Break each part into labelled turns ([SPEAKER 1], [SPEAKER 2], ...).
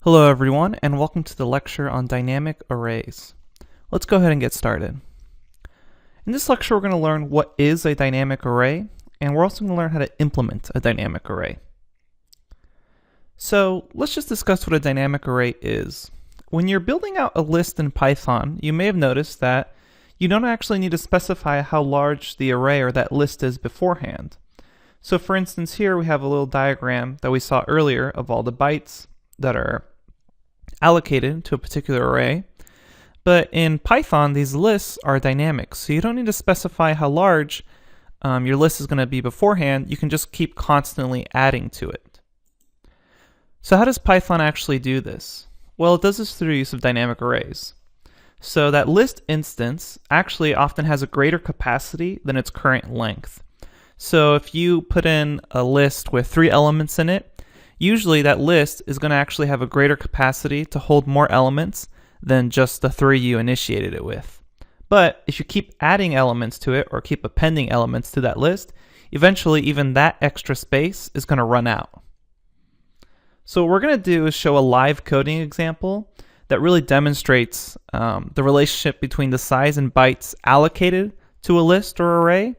[SPEAKER 1] Hello everyone, and welcome to the lecture on dynamic arrays. Let's go ahead and get started. In this lecture we're going to learn what is a dynamic array, and we're also going to learn how to implement a dynamic array. So let's just discuss what a dynamic array is. When you're building out a list in Python, you may have noticed that you don't actually need to specify how large the array or that list is beforehand. So for instance, here we have a little diagram that we saw earlier of all the bytes that are allocated to a particular array. But in Python, these lists are dynamic, so you don't need to specify how large your list is going to be beforehand. You can just keep constantly adding to it. So how does Python actually do this? Well, it does this through the use of dynamic arrays. So that list instance actually often has a greater capacity than its current length. So if you put in a list with 3 elements in it, usually that list is going to actually have a greater capacity to hold more elements than just the 3 you initiated it with. But if you keep adding elements to it or keep appending elements to that list, eventually even that extra space is going to run out. So what we're going to do is show a live coding example that really demonstrates the relationship between the size and bytes allocated to a list or array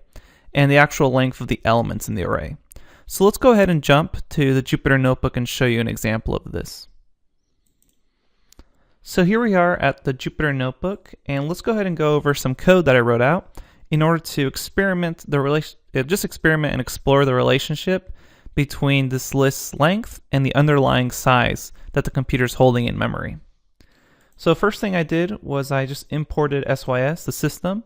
[SPEAKER 1] and the actual length of the elements in the array. So let's go ahead and jump to the Jupyter Notebook and show you an example of this. So here we are at the Jupyter Notebook, and let's go ahead and go over some code that I wrote out in order to experiment and explore the relationship between this list's length and the underlying size that the computer's holding in memory. So first thing I did was I just imported SYS, the system,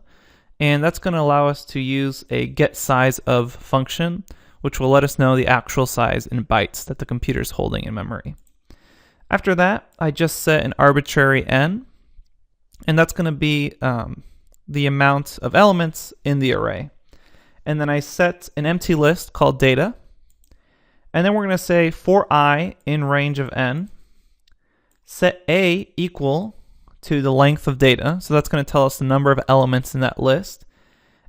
[SPEAKER 1] and that's going to allow us to use a getSizeOf function, which will let us know the actual size in bytes that the computer is holding in memory. After that, I just set an arbitrary n, and that's going to be the amount of elements in the array. And then I set an empty list called data, and then we're going to say for I in range of n, set a equal to the length of data, so that's going to tell us the number of elements in that list.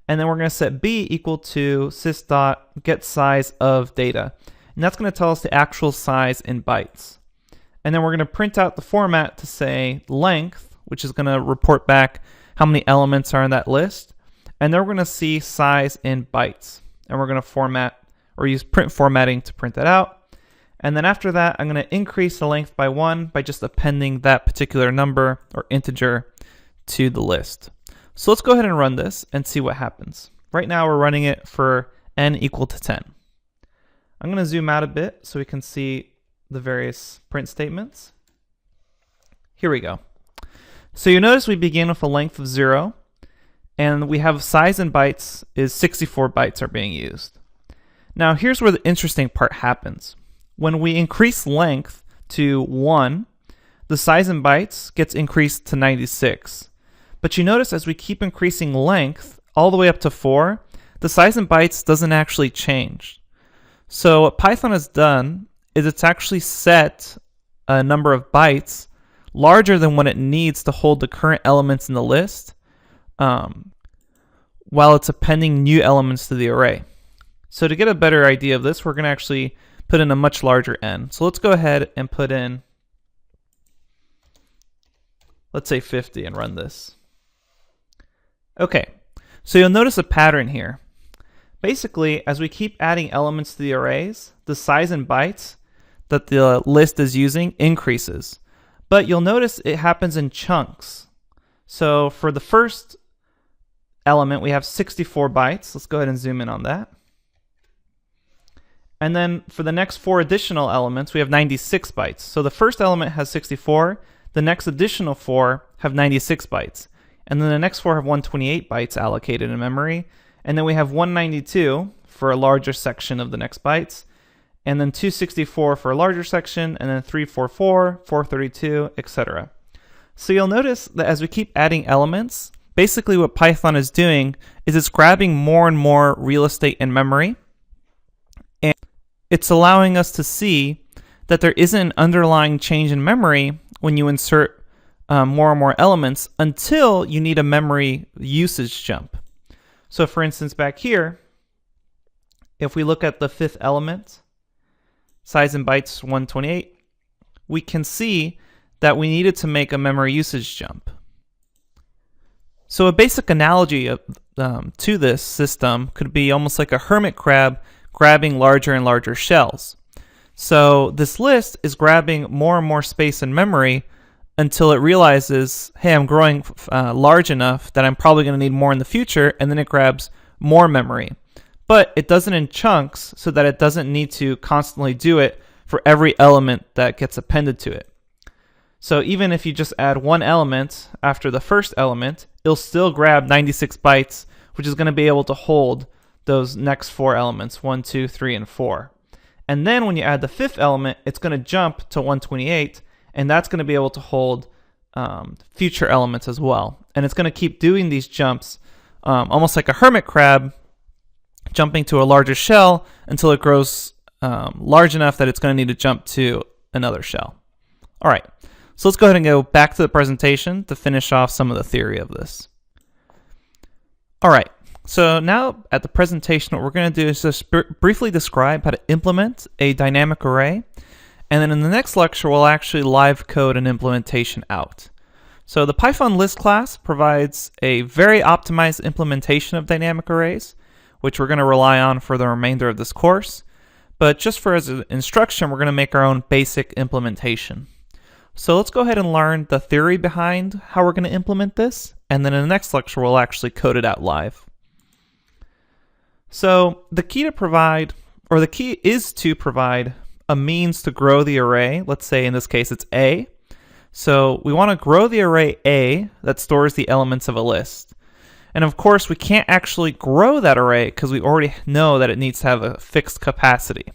[SPEAKER 1] And then we're going to set b equal to sys.getSizeOfData. And that's going to tell us the actual size in bytes. And then we're going to print out the format to say length, which is going to report back how many elements are in that list. And then we're going to see size in bytes. And we're going to format or use print formatting to print that out. And then after that, I'm going to increase the length by 1 by just appending that particular number or integer to the list. So let's go ahead and run this and see what happens. Right now we're running it for n equal to 10. I'm going to zoom out a bit so we can see the various print statements. Here we go. So you notice we begin with a length of 0, and we have size in bytes is 64 bytes are being used. Now here's where the interesting part happens. When we increase length to 1, the size in bytes gets increased to 96. But you notice as we keep increasing length all the way up to 4, the size in bytes doesn't actually change. So what Python has done is it's actually set a number of bytes larger than what it needs to hold the current elements in the list while it's appending new elements to the array. So to get a better idea of this, we're going to actually put in a much larger n. So let's go ahead and put in, let's say 50 and run this. Okay, so you'll notice a pattern here. Basically, as we keep adding elements to the arrays, the size in bytes that the list is using increases. But you'll notice it happens in chunks. So for the first element, we have 64 bytes. Let's go ahead and zoom in on that. And then for the next 4 additional elements, we have 96 bytes. So the first element has 64, the next additional 4 have 96 bytes. And then the next 4 have 128 bytes allocated in memory. And then we have 192 for a larger section of the next bytes. And then 264 for a larger section, and then 344, 432, etc. So you'll notice that as we keep adding elements, basically what Python is doing is it's grabbing more and more real estate in memory. And it's allowing us to see that there isn't an underlying change in memory when you insert more and more elements until you need a memory usage jump. So for instance, back here, if we look at the 5th element, size in bytes 128, we can see that we needed to make a memory usage jump. So a basic analogy to this system could be almost like a hermit crab grabbing larger and larger shells. So this list is grabbing more and more space in memory until it realizes, hey, I'm growing large enough that I'm probably going to need more in the future, and then it grabs more memory. But it does it in chunks so that it doesn't need to constantly do it for every element that gets appended to it. So even if you just add one element after the first element, it'll still grab 96 bytes, which is going to be able to hold those next four elements, 1, 2, 3, and 4. And then when you add the fifth element, it's going to jump to 128, and that's going to be able to hold future elements as well. And it's going to keep doing these jumps almost like a hermit crab, jumping to a larger shell until it grows large enough that it's going to need to jump to another shell. All right, so let's go ahead and go back to the presentation to finish off some of the theory of this. All right, so now at the presentation, what we're going to do is just briefly describe how to implement a dynamic array. And then in the next lecture, we'll actually live code an implementation out. So the Python list class provides a very optimized implementation of dynamic arrays, which we're going to rely on for the remainder of this course. But just for as an instruction, we're going to make our own basic implementation. So let's go ahead and learn the theory behind how we're going to implement this. And then in the next lecture, we'll actually code it out live. So the key is to provide a means to grow the array. Let's say in this case it's A. So we want to grow the array A that stores the elements of a list. And of course we can't actually grow that array because we already know that it needs to have a fixed capacity.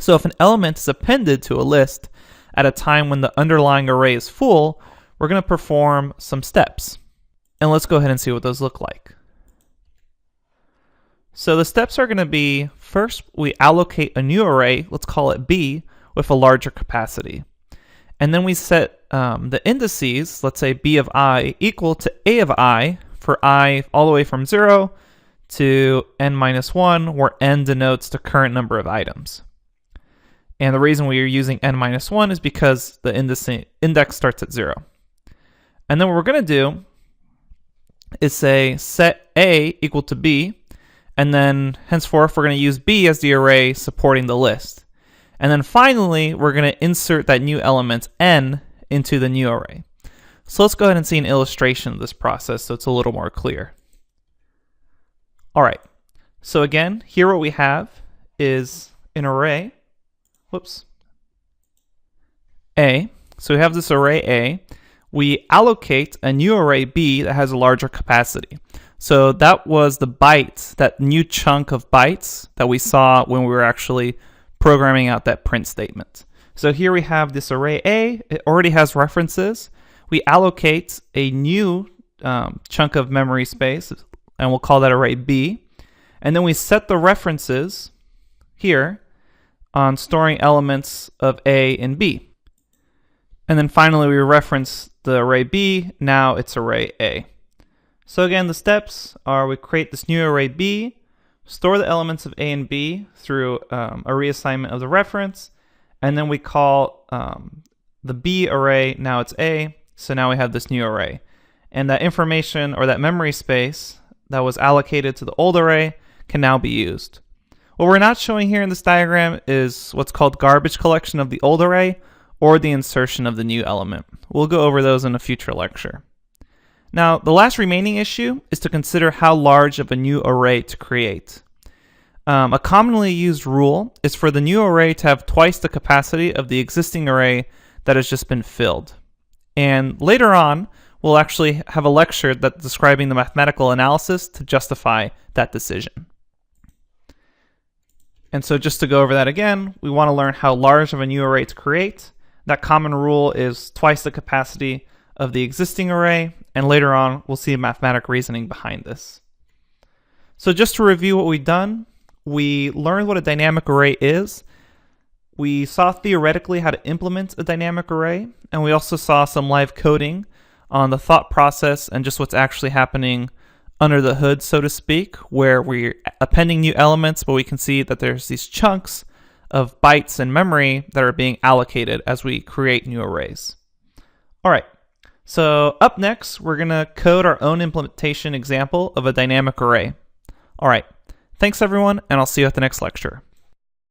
[SPEAKER 1] So if an element is appended to a list at a time when the underlying array is full, we're going to perform some steps. And let's go ahead and see what those look like. So the steps are going to be, first we allocate a new array, let's call it B, with a larger capacity. And then we set the indices, let's say B of I equal to A of I, for I all the way from 0 to n minus 1, where n denotes the current number of items. And the reason we are using n minus 1 is because the index starts at 0. And then what we're going to do is say set A equal to B, and then henceforth we're going to use B as the array supporting the list. And then finally we're going to insert that new element n into the new array. So let's go ahead and see an illustration of this process so it's a little more clear. All right, so again, here what we have is an array, A. So we have this array A. We allocate a new array B that has a larger capacity. So that was the bytes, that new chunk of bytes that we saw when we were actually programming out that print statement. So here we have this array A. It already has references. We allocate a new chunk of memory space, and we'll call that array B. And then we set the references here on storing elements of A and B. And then finally we reference the array B. Now it's array A. So again, the steps are we create this new array B, store the elements of A and B through a reassignment of the reference, and then we call the B array, now it's A, so now we have this new array. And that information or that memory space that was allocated to the old array can now be used. What we're not showing here in this diagram is what's called garbage collection of the old array or the insertion of the new element. We'll go over those in a future lecture. Now, the last remaining issue is to consider how large of a new array to create. A commonly used rule is for the new array to have twice the capacity of the existing array that has just been filled. And later on, we'll actually have a lecture that's describing the mathematical analysis to justify that decision. And so just to go over that again, we want to learn how large of a new array to create. That common rule is twice the capacity of the existing array, and later on we'll see mathematical reasoning behind this. So just to review what we've done, we learned what a dynamic array is. We saw theoretically how to implement a dynamic array, and we also saw some live coding on the thought process and just what's actually happening under the hood, so to speak, where we're appending new elements, but we can see that there's these chunks of bytes in memory that are being allocated as we create new arrays. All right, so up next, we're going to code our own implementation example of a dynamic array. All right, thanks everyone, and I'll see you at the next lecture.